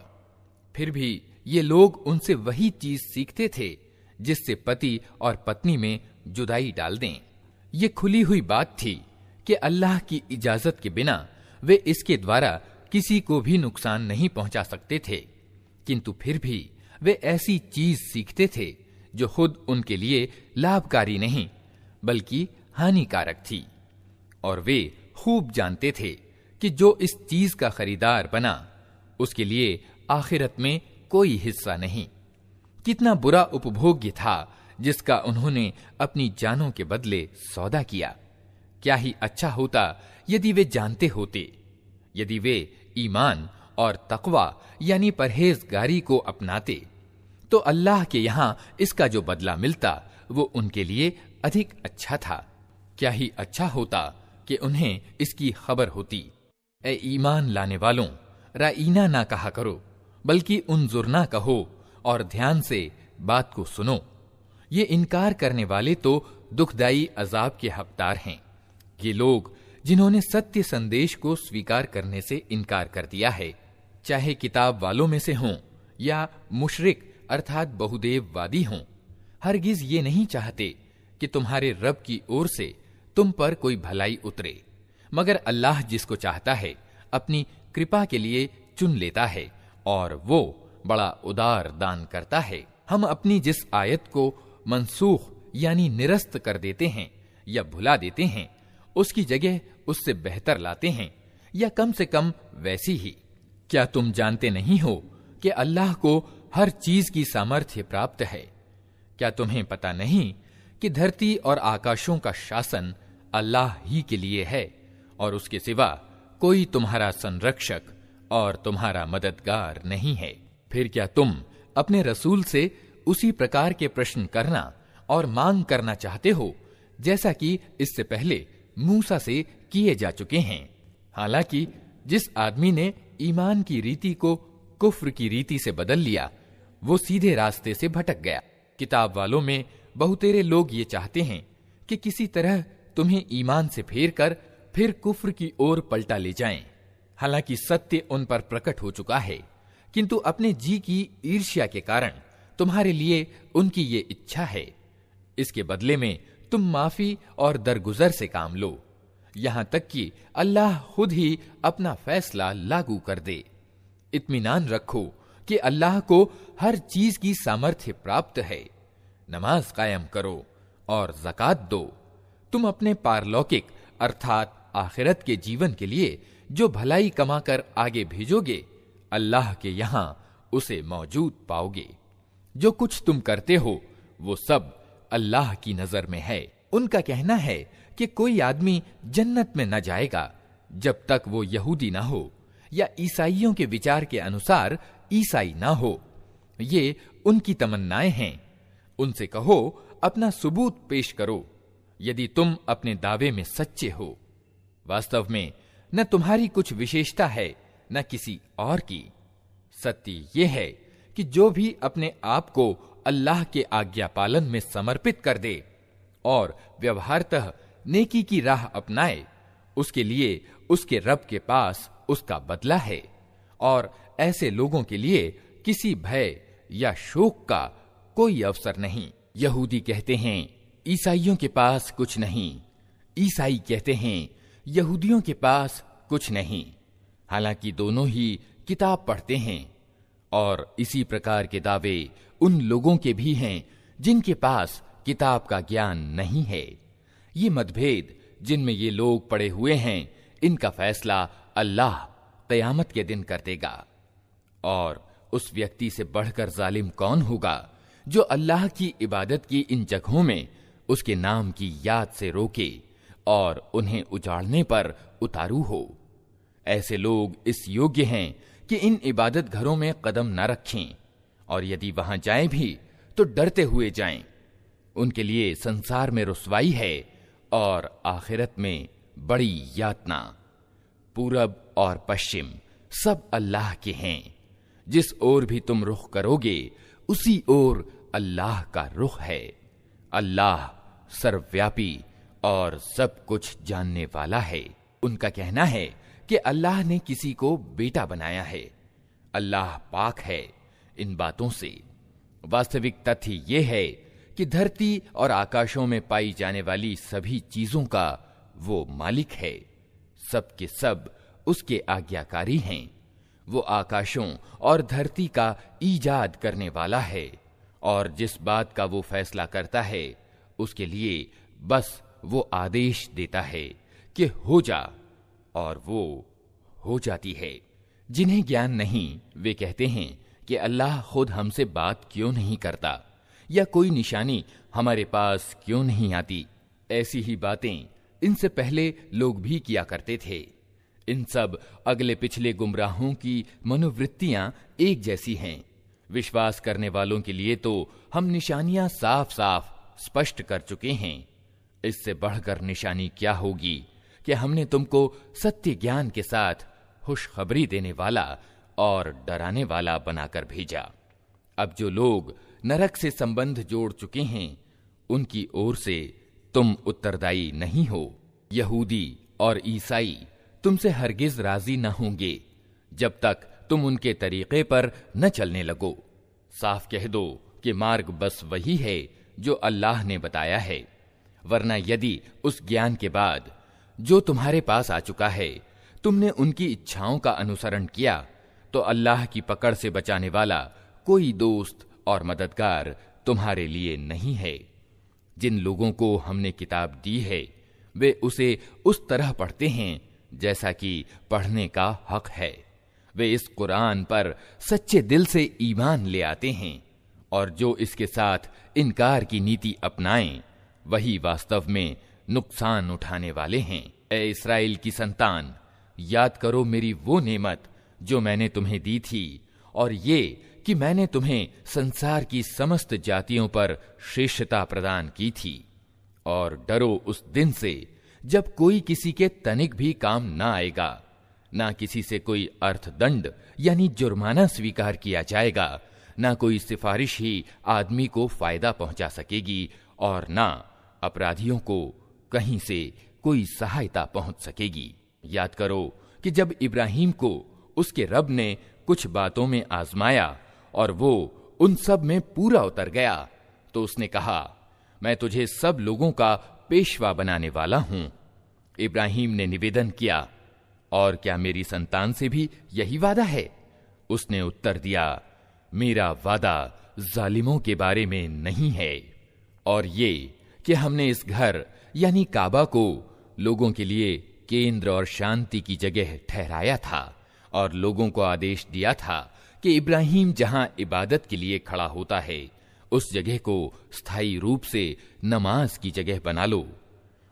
फिर भी ये लोग उनसे वही चीज सीखते थे जिससे पति और पत्नी में जुदाई डाल दें। ये खुली हुई बात थी कि अल्लाह की इजाजत के बिना वे इसके द्वारा किसी को भी नुकसान नहीं पहुंचा सकते थे, किंतु फिर भी वे ऐसी चीज सीखते थे जो खुद उनके लिए लाभकारी नहीं बल्कि हानिकारक थी। और वे खूब जानते थे कि जो इस चीज का खरीदार बना उसके लिए आखिरत में कोई हिस्सा नहीं। कितना बुरा उपभोग्य था जिसका उन्होंने अपनी जानों के बदले सौदा किया। क्या ही अच्छा होता यदि वे जानते होते। यदि वे ईमान और तकवा यानी परहेजगारी को अपनाते तो अल्लाह के यहां इसका जो बदला मिलता वो उनके लिए अधिक अच्छा था। क्या ही अच्छा होता कि उन्हें इसकी खबर होती। ए ईमान लाने वालों, राईना ना कहा करो बल्कि उन्जुरना कहो और ध्यान से बात को सुनो। ये इनकार करने वाले तो दुखदाई अजाब के हकदार हैं। ये लोग जिन्होंने सत्य संदेश को स्वीकार करने से इनकार कर दिया है, चाहे किताब वालों में से हों या मुशरिक अर्थात बहुदेव वादी हों, हरगिज ये नहीं चाहते कि तुम्हारे रब की ओर से तुम पर कोई भलाई उतरे, मगर अल्लाह जिसको चाहता है अपनी कृपा के लिए चुन लेता है और वो बड़ा उदार दान करता है। हम अपनी जिस आयत को मनसूख यानी निरस्त कर देते हैं या भुला देते हैं, उसकी जगह उससे बेहतर लाते हैं या कम से कम वैसी ही। क्या तुम जानते नहीं हो कि अल्लाह को हर चीज की सामर्थ्य प्राप्त है? क्या तुम्हें पता नहीं कि धरती और आकाशों का शासन अल्लाह ही के लिए है और उसके सिवा कोई तुम्हारा संरक्षक और तुम्हारा मददगार नहीं है? फिर क्या तुम अपने रसूल से उसी प्रकार के प्रश्न करना और मांग करना चाहते हो जैसा कि इससे पहले मूसा से किए जा चुके हैं? हालांकि जिस आदमी ने ईमान की रीति को कुफ्र की रीति से बदल लिया, वो सीधे रास्ते से भटक गया। किताब वालों में बहुतेरे लोग ये चाहते हैं कि किसी तरह तुम्हें ईमान से फेर कर फिर कुफ्र की ओर पलटा ले जाएं। हालांकि सत्य उन पर प्रकट हो चुका है, किंतु अपने जी की ईर्ष्या के कारण तुम्हारे लिए उनकी ये इच्छा है। इसके बदले में तुम माफी और दरगुजर से काम लो, यहां तक कि अल्लाह खुद ही अपना फैसला लागू कर दे। इत्मीनान रखो कि अल्लाह को हर चीज की सामर्थ्य प्राप्त है। नमाज कायम करो और ज़कात दो। तुम अपने पारलौकिक अर्थात आखिरत के जीवन के लिए जो भलाई कमाकर आगे भेजोगे, अल्लाह के यहां उसे मौजूद पाओगे। जो कुछ तुम करते हो वो सब अल्लाह की नजर में है। उनका कहना है कि कोई आदमी जन्नत में न जाएगा जब तक वो यहूदी ना हो या ईसाइयों के विचार के अनुसार ईसाई ना हो। ये उनकी तमन्नाएं हैं। उनसे कहो, अपना सबूत पेश करो यदि तुम अपने दावे में सच्चे हो। वास्तव में न तुम्हारी कुछ विशेषता है न किसी और की। सत्य ये है कि जो भी अपने आप को अल्लाह के आज्ञा पालन में समर्पित कर दे और व्यवहारतः नेकी की राह अपनाए, उसके लिए उसके रब के पास उसका बदला है और ऐसे लोगों के लिए किसी भय या शोक का कोई अवसर नहीं। यहूदी कहते हैं ईसाइयों के पास कुछ नहीं, ईसाई कहते हैं यहूदियों के पास कुछ नहीं, हालांकि दोनों ही किताब पढ़ते हैं। और इसी प्रकार के दावे उन लोगों के भी हैं जिनके पास किताब का ज्ञान नहीं है। ये मतभेद जिनमें ये लोग पड़े हुए हैं, इनका फैसला अल्लाह क़यामत के दिन कर देगा। और उस व्यक्ति से बढ़कर जालिम कौन होगा जो अल्लाह की इबादत की इन जगहों में उसके नाम की याद से रोके और उन्हें उजाड़ने पर उतारू हो। ऐसे लोग इस योग्य हैं कि इन इबादत घरों में कदम न रखें, और यदि वहां जाएं भी तो डरते हुए जाएं। उनके लिए संसार में रुसवाई है और आखिरत में बड़ी यातना। पूरब और पश्चिम सब अल्लाह के हैं। जिस ओर भी तुम रुख करोगे उसी ओर अल्लाह का रुख है। अल्लाह सर्वव्यापी और सब कुछ जानने वाला है। उनका कहना है कि अल्लाह ने किसी को बेटा बनाया है। अल्लाह पाक है इन बातों से। वास्तविक तथ्य यह है कि धरती और आकाशों में पाई जाने वाली सभी चीजों का वो मालिक है। सब के सब उसके आज्ञाकारी हैं। वो आकाशों और धरती का ईजाद करने वाला है और जिस बात का वो फैसला करता है उसके लिए बस वो आदेश देता है कि हो जा, और वो हो जाती है। जिन्हें ज्ञान नहीं वे कहते हैं कि अल्लाह खुद हमसे बात क्यों नहीं करता या कोई निशानी हमारे पास क्यों नहीं आती। ऐसी ही बातें इनसे पहले लोग भी किया करते थे। इन सब अगले पिछले गुमराहों की मनोवृत्तियां एक जैसी हैं। विश्वास करने वालों के लिए तो हम निशानियां साफ साफ स्पष्ट कर चुके हैं। इससे बढ़कर निशानी क्या होगी कि हमने तुमको सत्य ज्ञान के साथ खुशखबरी देने वाला और डराने वाला बनाकर भेजा। अब जो लोग नरक से संबंध जोड़ चुके हैं उनकी ओर से तुम उत्तरदायी नहीं हो। यहूदी और ईसाई तुमसे हरगिज राजी न होंगे जब तक तुम उनके तरीके पर न चलने लगो। साफ कह दो कि मार्ग बस वही है जो अल्लाह ने बताया है, वरना यदि उस ज्ञान के बाद जो तुम्हारे पास आ चुका है तुमने उनकी इच्छाओं का अनुसरण किया, तो अल्लाह की पकड़ से बचाने वाला कोई दोस्त और मददगार तुम्हारे लिए नहीं है। जिन लोगों को हमने किताब दी है वे उसे उस तरह पढ़ते हैं जैसा कि पढ़ने का हक है। वे इस कुरान पर सच्चे दिल से ईमान ले आते हैं, और जो इसके साथ इनकार की नीति अपनाएं वही वास्तव में नुकसान उठाने वाले हैं। ए इस्राएल की संतान, याद करो मेरी वो नेमत जो मैंने तुम्हें दी थी, और ये कि मैंने तुम्हें संसार की समस्त जातियों पर श्रेष्ठता प्रदान की थी। और डरो उस दिन से जब कोई किसी के तनिक भी काम ना आएगा, ना किसी से कोई अर्थदंड यानी जुर्माना स्वीकार किया जाएगा, ना कोई सिफारिश ही आदमी को फायदा पहुंचा सकेगी, और ना अपराधियों को कहीं से कोई सहायता पहुंच सकेगी। याद करो कि जब इब्राहिम को उसके रब ने कुछ बातों में आजमाया और वो उन सब में पूरा उतर गया, तो उसने कहा, मैं तुझे सब लोगों का पेशवा बनाने वाला हूं। इब्राहिम ने निवेदन किया, और क्या मेरी संतान से भी यही वादा है? उसने उत्तर दिया, मेरा वादा जालिमों के बारे में नहीं है, और ये कि हमने इस घर यानी काबा को लोगों के लिए केंद्र और शांति की जगह ठहराया था, और लोगों को आदेश दिया था कि इब्राहिम जहां इबादत के लिए खड़ा होता है उस जगह को स्थायी रूप से नमाज की जगह बना लो।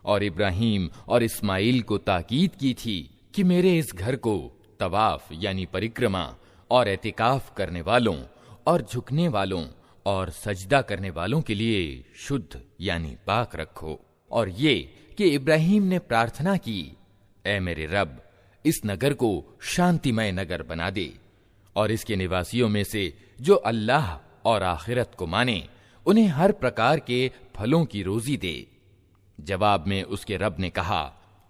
और इब्राहिम और इस्माइल को ताकीद की थी कि मेरे इस घर को तवाफ यानी परिक्रमा और एतिकाफ करने वालों और झुकने वालों और सजदा करने वालों के लिए शुद्ध यानी पाक रखो। और ये कि इब्राहिम ने प्रार्थना की, ऐ मेरे रब, इस नगर को शांतिमय नगर बना दे, और इसके निवासियों में से जो अल्लाह और आखिरत को माने उन्हें हर प्रकार के फलों की रोजी दे। जवाब में उसके रब ने कहा,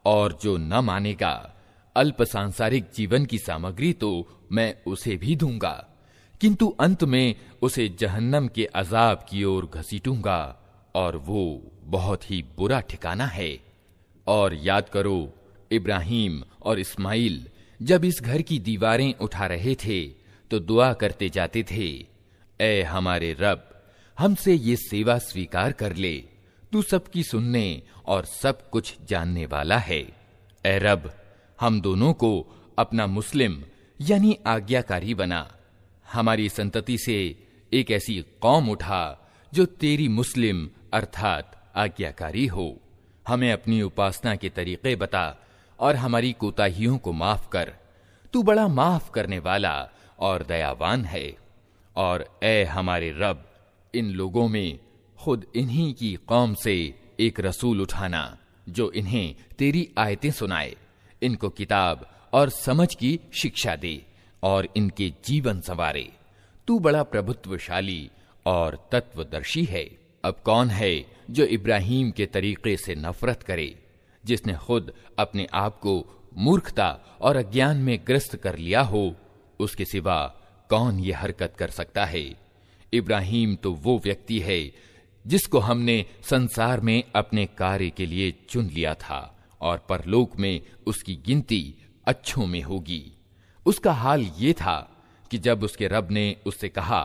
और जो न मानेगा अल्प सांसारिक जीवन की सामग्री तो मैं उसे भी दूंगा, किंतु अंत में उसे जहन्नम के अजाब की ओर घसीटूंगा, और वो बहुत ही बुरा ठिकाना है। और याद करो, इब्राहिम और इस्माइल जब इस घर की दीवारें उठा रहे थे तो दुआ करते जाते थे, ऐ हमारे रब, हमसे ये सेवा स्वीकार कर ले, तू सबकी सुनने और सब कुछ जानने वाला है। ऐ रब, हम दोनों को अपना मुस्लिम यानी आज्ञाकारी बना, हमारी संतति से एक ऐसी कौम उठा जो तेरी मुस्लिम अर्थात आज्ञाकारी हो। हमें अपनी उपासना के तरीके बता और हमारी कोताहियों को माफ कर, तू बड़ा माफ करने वाला और दयावान है। और ऐ हमारे रब, इन लोगों में खुद इन्हीं की कौम से एक रसूल उठाना जो इन्हें तेरी आयतें सुनाए, इनको किताब और समझ की शिक्षा दे और इनके जीवन संवारे। तू बड़ा प्रभुत्वशाली और तत्वदर्शी है। अब कौन है जो इब्राहिम के तरीके से नफरत करे, जिसने खुद अपने आप को मूर्खता और अज्ञान में ग्रस्त कर लिया हो? उसके सिवा कौन ये हरकत कर सकता है? इब्राहिम तो वो व्यक्ति है जिसको हमने संसार में अपने कार्य के लिए चुन लिया था, और परलोक में उसकी गिनती अच्छों में होगी। उसका हाल ये था कि जब उसके रब ने उससे कहा,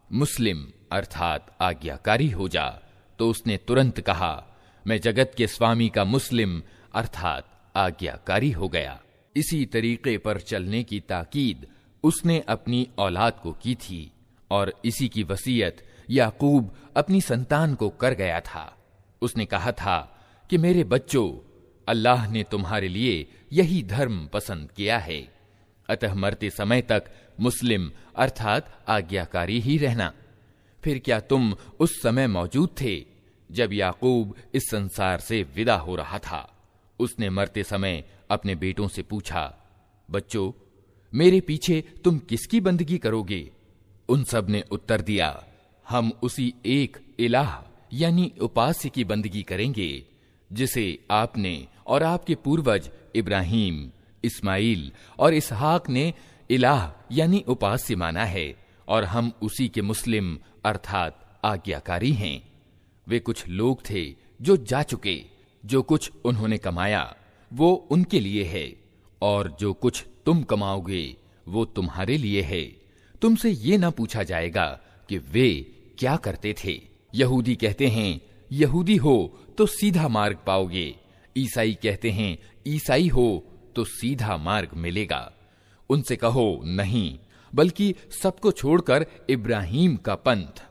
मुस्लिम अर्थात आज्ञाकारी हो जा, तो उसने तुरंत कहा, मैं जगत के स्वामी का मुस्लिम अर्थात आज्ञाकारी हो गया। इसी तरीके पर चलने की ताकीद उसने अपनी औलाद को की थी, और इसी की वसीयत याकूब अपनी संतान को कर गया था। उसने कहा था कि मेरे बच्चों, अल्लाह ने तुम्हारे लिए यही धर्म पसंद किया है, अतः मरते समय तक मुस्लिम अर्थात आज्ञाकारी ही रहना। फिर क्या तुम उस समय मौजूद थे जब याकूब इस संसार से विदा हो रहा था? उसने मरते समय अपने बेटों से पूछा, बच्चों, मेरे पीछे तुम किसकी बंदगी करोगे? उन सब ने उत्तर दिया, हम उसी एक इलाह यानी उपास्य की बंदगी करेंगे जिसे आपने और आपके पूर्वज इब्राहिम, इस्माइल और इसहाक ने इलाह यानी उपास्य माना है, और हम उसी के मुस्लिम अर्थात आज्ञाकारी हैं। वे कुछ लोग थे जो जा चुके, जो कुछ उन्होंने कमाया वो उनके लिए है, और जो कुछ तुम कमाओगे वो तुम्हारे लिए है। तुमसे ये ना पूछा जाएगा कि वे क्या करते थे। यहूदी कहते हैं यहूदी हो तो सीधा मार्ग पाओगे, ईसाई कहते हैं ईसाई हो तो सीधा मार्ग मिलेगा। उनसे कहो नहीं, बल्कि सबको छोड़कर इब्राहीम का पंथ,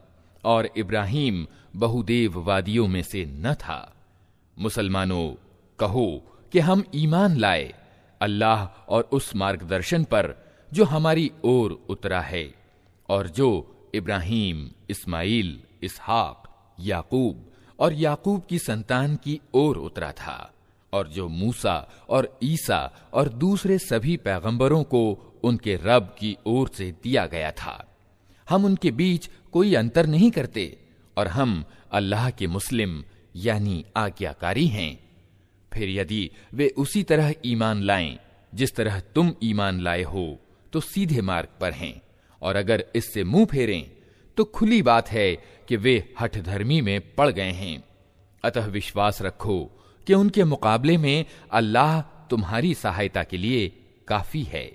और इब्राहीम बहुदेववादियों में से न था। मुसलमानों, कहो कि हम ईमान लाए अल्लाह और उस मार्गदर्शन पर जो हमारी ओर उतरा है, और जो इब्राहीम, इस्माइल, इसहाक, याकूब और याकूब की संतान की ओर उतरा था, और जो मूसा और ईसा और दूसरे सभी पैगंबरों को उनके रब की ओर से दिया गया था। हम उनके बीच कोई अंतर नहीं करते, और हम अल्लाह के मुस्लिम यानी आज्ञाकारी हैं। फिर यदि वे उसी तरह ईमान लाएं जिस तरह तुम ईमान लाए हो तो सीधे मार्ग पर हैं, और अगर इससे मुंह फेरें तो खुली बात है कि वे हठधर्मी में पड़ गए हैं। अतः विश्वास रखो कि उनके मुकाबले में अल्लाह तुम्हारी सहायता के लिए काफी है।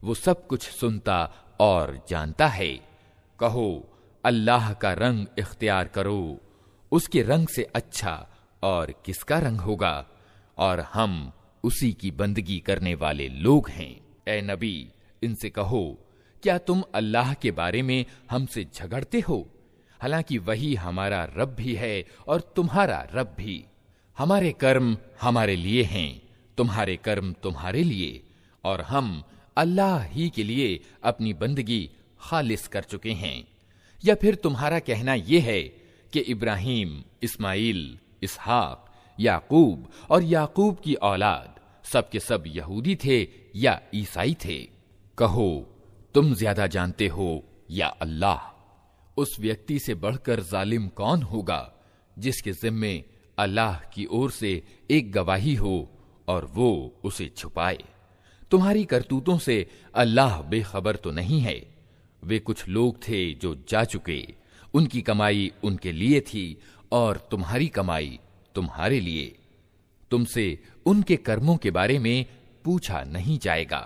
वो सब कुछ सुनता और जानता है। कहो अल्लाह का रंग इख्तियार करो, उसके रंग से अच्छा और किसका रंग होगा, और हम उसी की बंदगी करने वाले लोग हैं। ए नबी, इनसे कहो क्या तुम अल्लाह के बारे में हमसे झगड़ते हो, हालांकि वही हमारा रब भी है और तुम्हारा रब भी। हमारे कर्म हमारे लिए हैं, तुम्हारे कर्म तुम्हारे लिए, और हम अल्लाह ही के लिए अपनी बंदगी खालिस कर चुके हैं। या फिर तुम्हारा कहना यह है कि इब्राहीम, इस्माइल, इसहाक, याकूब और याकूब की औलाद सब के सब यहूदी थे या ईसाई थे। कहो तुम ज्यादा जानते हो या अल्लाह। उस व्यक्ति से बढ़कर जालिम कौन होगा जिसके जिम्मे अल्लाह की ओर से एक गवाही हो और वो उसे छुपाए। तुम्हारी करतूतों से अल्लाह बेखबर तो नहीं है। वे कुछ लोग थे जो जा चुके, उनकी कमाई उनके लिए थी और तुम्हारी कमाई तुम्हारे लिए। तुमसे उनके कर्मों के बारे में पूछा नहीं जाएगा।